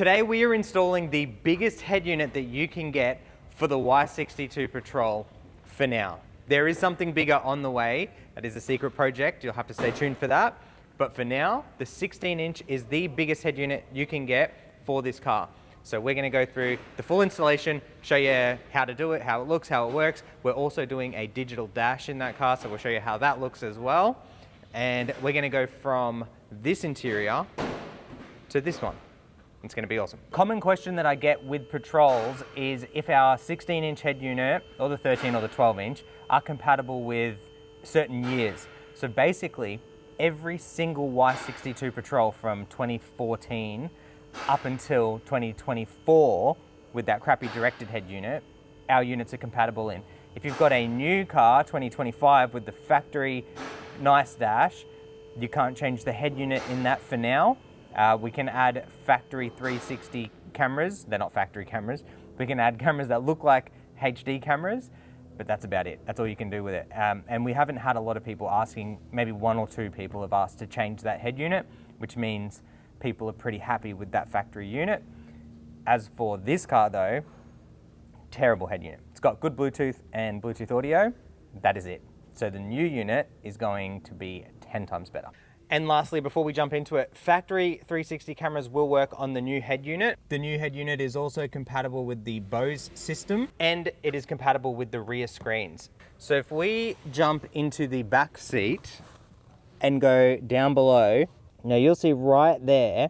Today we are installing the biggest head unit that you can get for the Y62 Patrol for now. There is something bigger on the way. That is a secret project. You'll have to stay tuned for that. But for now, the 16-inch is the biggest head unit you can get for this car. So we're going to go through the full installation, show you how to do it, how it looks, how it works. We're also doing a digital dash in that car, so we'll show you how that looks as well. And we're going to go from this interior to this one. It's going to be awesome. Common question that I get with Patrols is if our 16-inch head unit or the 13 or the 12-inch are compatible with certain years. So basically, every single Y62 Patrol from 2014 up until 2024 with that crappy directed head unit, our units are compatible in. If you've got a new car, 2025, with the factory nice dash, you can't change the head unit in that for now. We can add factory 360 cameras. They're not factory cameras. We can add cameras that look like HD cameras, but that's about it. That's all you can do with it. And we haven't had a lot of people asking, maybe one or two people have asked to change that head unit, which means people are pretty happy with that factory unit. As for this car though, terrible head unit. It's got good Bluetooth and Bluetooth audio. That is it. So the new unit is going to be 10 times better. And lastly, before we jump into it, factory 360 cameras will work on the new head unit. The new head unit is also compatible with the Bose system, and it is compatible with the rear screens. So if we jump into the back seat and go down below, now you'll see right there,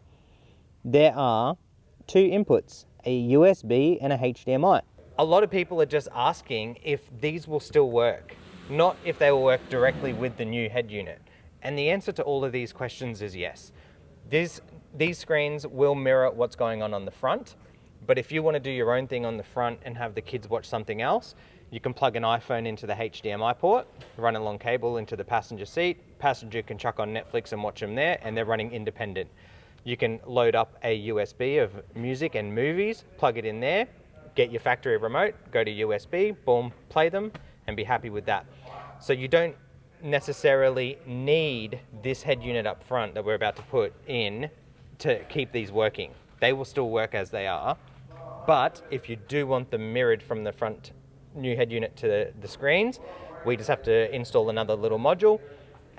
there are two inputs, a USB and a HDMI. A lot of people are just asking if these will still work, not if they will work directly with the new head unit. And the answer to all of these questions is yes. These screens will mirror what's going on the front, but if you want to do your own thing on the front and have the kids watch something else, you can plug an iPhone into the HDMI port, run a long cable into the passenger seat, passenger can chuck on Netflix and watch them there, and they're running independent. You can load up a USB of music and movies, plug it in there, get your factory remote, go to USB, boom, play them, and be happy with that. So you don't necessarily need this head unit up front that we're about to put in to keep these working. They will still work as they are, but if you do want them mirrored from the front new head unit to the screens, we just have to install another little module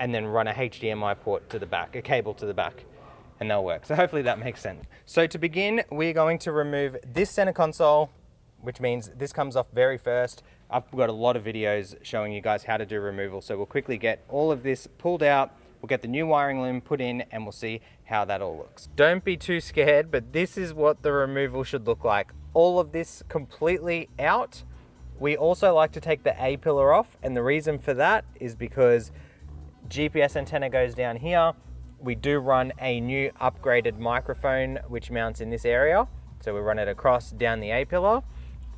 and then run a HDMI port to the back, a cable to the back, and they'll work. So hopefully that makes sense. So to begin, we're going to remove this center console, which means this comes off very first. I've got a lot of videos showing you guys how to do removal, so we'll quickly get all of this pulled out, we'll get the new wiring loom put in, and we'll see how that all looks. Don't be too scared, but this is what the removal should look like. All of this completely out. We also like to take the A pillar off, and the reason for that is because GPS antenna goes down here. We do run a new upgraded microphone which mounts in this area. So we run it across down the A pillar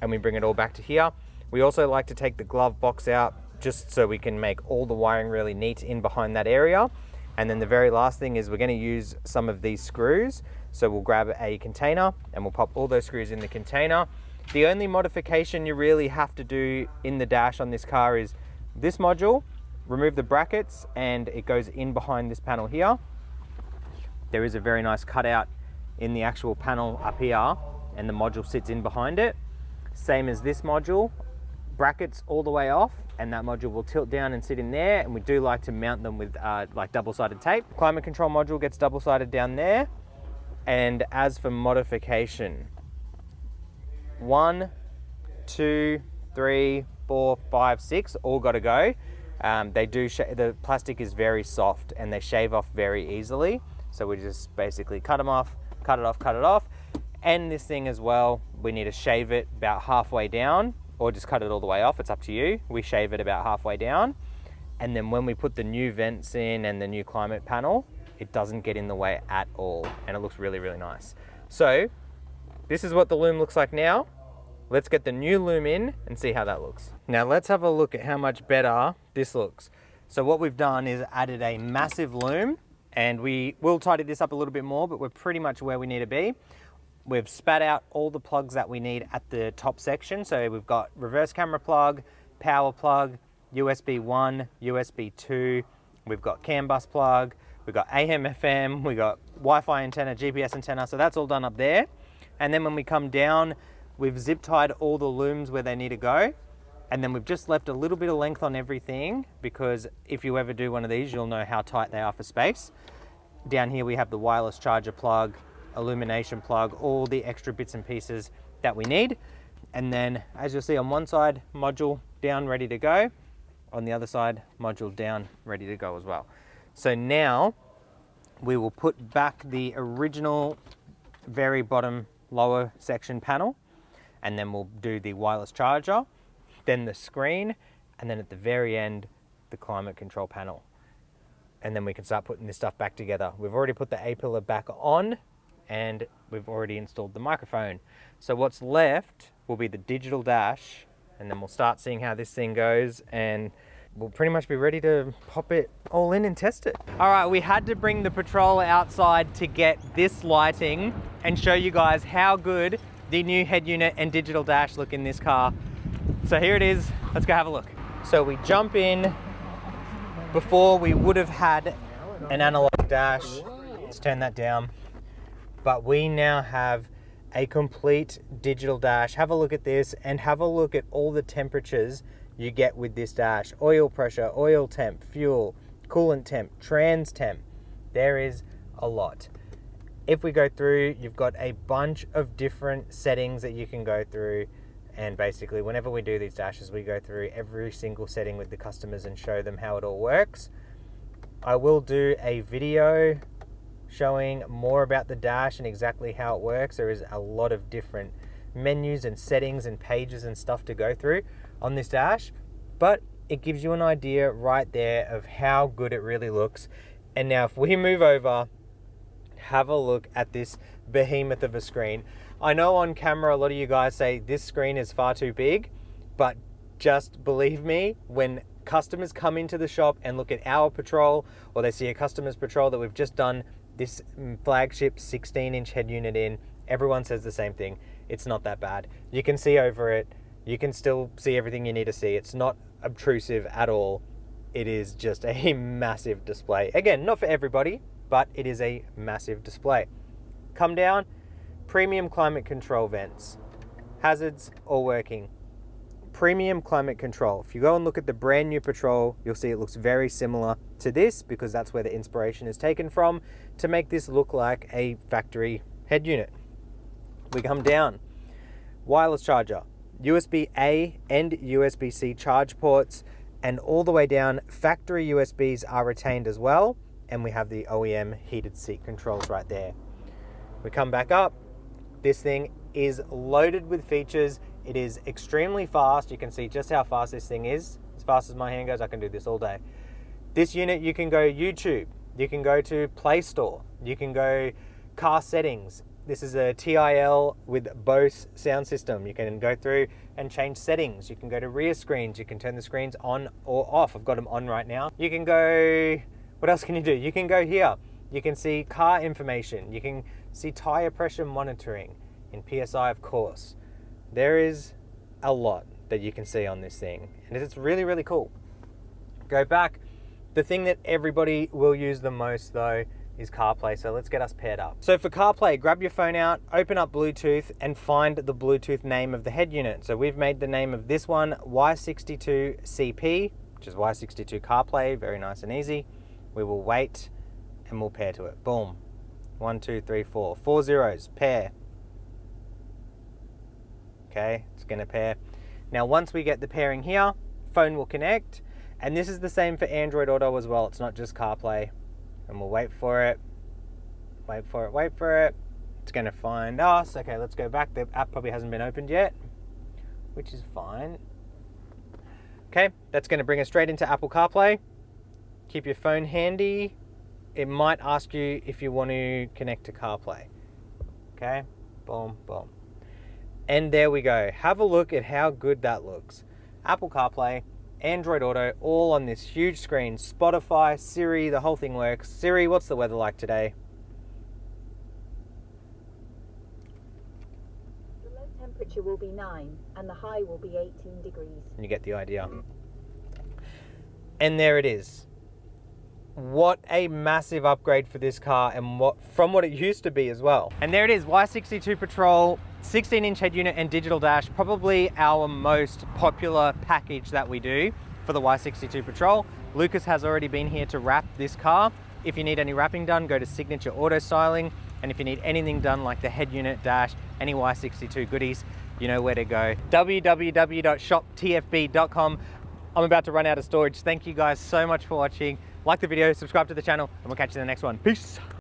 and we bring it all back to here. We also like to take the glove box out just so we can make all the wiring really neat in behind that area. And then the very last thing is we're going to use some of these screws. So we'll grab a container and we'll pop all those screws in the container. The only modification you really have to do in the dash on this car is this module, remove the brackets, and it goes in behind this panel here. There is a very nice cutout in the actual panel up here, and the module sits in behind it. Same as this module, brackets all the way off, and that module will tilt down and sit in there, and we do like to mount them with like double-sided tape. Climate control module gets double-sided down there. And as for modification, 1, 2, 3, 4, 5, 6, all got to go. The plastic is very soft and they shave off very easily. So we just basically cut them off, cut it off. And this thing as well, we need to shave it about halfway down or just cut it all the way off. It's up to you. We shave it about halfway down. And then when we put the new vents in and the new climate panel, it doesn't get in the way at all. And it looks really, really nice. So this is what the loom looks like now. Let's get the new loom in and see how that looks. Now let's have a look at how much better this looks. So what we've done is added a massive loom, and we will tidy this up a little bit more, but we're pretty much where we need to be. We've spat out all the plugs that we need at the top section. So we've got reverse camera plug, power plug, USB 1, USB 2, we've got CAN bus plug, we've got AM, FM, we've got Wi-Fi antenna, GPS antenna, so that's all done up there. And then when we come down, we've zip tied all the looms where they need to go. And then we've just left a little bit of length on everything, because if you ever do one of these, you'll know how tight they are for space. Down here we have the wireless charger plug, illumination plug, all the extra bits and pieces that we need. And then as you'll see on one side, module down, ready to go. On the other side, module down, ready to go as well. So now we will put back the original very bottom lower section panel, and then we'll do the wireless charger, then the screen, and then at the very end, the climate control panel. And then we can start putting this stuff back together. We've already put the A-pillar back on, and we've already installed the microphone. So what's left will be the digital dash, and then we'll start seeing how this thing goes, and we'll pretty much be ready to pop it all in and test it. All right, we had to bring the Patrol outside to get this lighting and show you guys how good the new head unit and digital dash look in this car. So here it is, let's go have a look. So we jump in. Before we would have had an analog dash. Let's turn that down. But we now have a complete digital dash. Have a look at this and have a look at all the temperatures you get with this dash. Oil pressure, oil temp, fuel, coolant temp, trans temp. There is a lot. If we go through, you've got a bunch of different settings that you can go through. And basically, whenever we do these dashes, we go through every single setting with the customers and show them how it all works. I will do a video showing more about the dash and exactly how it works. There is a lot of different menus and settings and pages and stuff to go through on this dash, but it gives you an idea right there of how good it really looks. And now if we move over, have a look at this behemoth of a screen. I know on camera a lot of you guys say this screen is far too big, but just believe me, when customers come into the shop and look at our Patrol, or they see a customer's Patrol that we've just done this flagship 16-inch head unit in, everyone says the same thing. It's not that bad. You can see over it. You can still see everything you need to see. It's not obtrusive at all. It is just a massive display. Again, not for everybody, but it is a massive display. Come down, premium climate control vents. Hazards all working. Premium climate control. If you go and look at the brand new Patrol, you'll see it looks very similar to this, because that's where the inspiration is taken from to make this look like a factory head unit. We come down. Wireless charger. USB-A and USB-C charge ports, and all the way down, factory USBs are retained as well, and we have the OEM heated seat controls right there. We come back up. This thing is loaded with features. It is extremely fast. You can see just how fast this thing is. As fast as my hand goes, I can do this all day. This unit, you can go YouTube. You can go to Play Store. You can go car settings. This is a TIL with Bose sound system. You can go through and change settings. You can go to rear screens. You can turn the screens on or off. I've got them on right now. You can go, what else can you do? You can go here. You can see car information. You can see tire pressure monitoring in PSI, of course. There is a lot that you can see on this thing, and it's really, really cool. Go back. The thing that everybody will use the most though is CarPlay, so let's get us paired up. So for CarPlay, grab your phone out, open up Bluetooth, and find the Bluetooth name of the head unit. So we've made the name of this one Y62CP, which is Y62 CarPlay, very nice and easy. We will wait and we'll pair to it. Boom. 1, 2, 3, 4. 4 zeros, pair. Okay, it's gonna pair. Now once we get the pairing here, phone will connect, and this is the same for Android Auto as well. It's not just CarPlay. And we'll wait for it, wait for it, wait for it. It's gonna find us. Okay, let's go back. The app probably hasn't been opened yet, which is fine. Okay, that's gonna bring us straight into Apple CarPlay. Keep your phone handy. It might ask you if you want to connect to CarPlay. Okay, boom, boom. And there we go. Have a look at how good that looks. Apple CarPlay, Android Auto, all on this huge screen. Spotify, Siri, the whole thing works. Siri, what's the weather like today? The low temperature will be 9 and the high will be 18 degrees. You get the idea. And there it is. what a massive upgrade for this car, and from what it used to be as well. And there it is, Y62 Patrol, 16-inch head unit and digital dash, probably our most popular package that we do for the Y62 Patrol. Lucas has already been here to wrap this car. If you need any wrapping done, go to Signature Auto Styling. And if you need anything done like the head unit, dash, any Y62 goodies, you know where to go. www.shoptfb.com. I'm about to run out of storage. Thank you guys so much for watching. Like the video, subscribe to the channel, and we'll catch you in the next one. Peace.